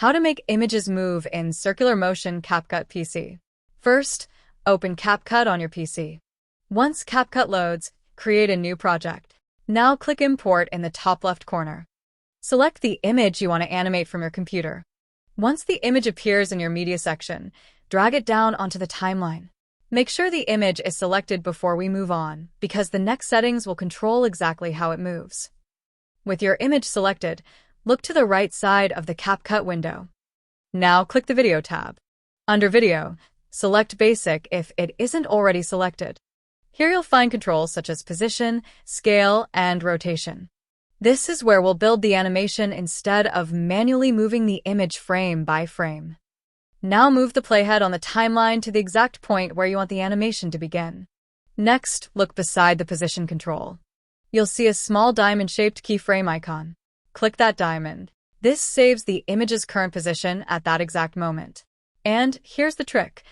How to make images move in Circular Motion CapCut PC. First, open CapCut on your PC. Once CapCut loads, create a new project. Now click Import in the top left corner. Select the image you want to animate from your computer. Once the image appears in your media section, drag it down onto the timeline. Make sure the image is selected before we move on, because the next settings will control exactly how it moves. With your image selected, look to the right side of the CapCut window. Now click the Video tab. Under Video, select Basic if it isn't already selected. Here you'll find controls such as position, scale, and rotation. This is where we'll build the animation instead of manually moving the image frame by frame. Now move the playhead on the timeline to the exact point where you want the animation to begin. Next, look beside the position control. You'll see a small diamond-shaped keyframe icon. Click that diamond. This saves the image's current position at that exact moment. And here's the trick.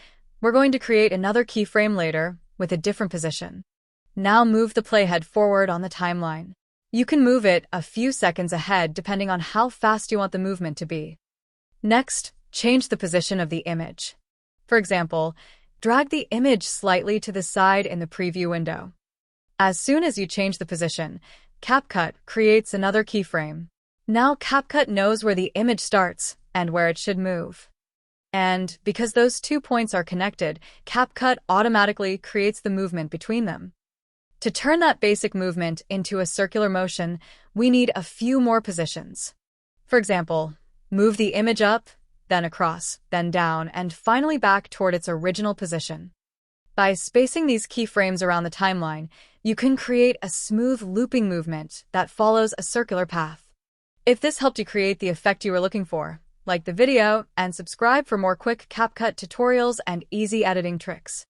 We're going to create another keyframe later with a different position. Now move the playhead forward on the timeline. You can move it a few seconds ahead depending on how fast you want the movement to be. Next, change the position of the image. For example, drag the image slightly to the side in the preview window. As soon as you change the position, CapCut creates another keyframe. Now CapCut knows where the image starts and where it should move. And because those 2 points are connected, CapCut automatically creates the movement between them. To turn that basic movement into a circular motion, we need a few more positions. For example, move the image up, then across, then down, and finally back toward its original position. By spacing these keyframes around the timeline, you can create a smooth looping movement that follows a circular path. If this helped you create the effect you were looking for, like the video and subscribe for more quick CapCut tutorials and easy editing tricks.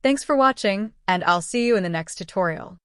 Thanks for watching, and I'll see you in the next tutorial.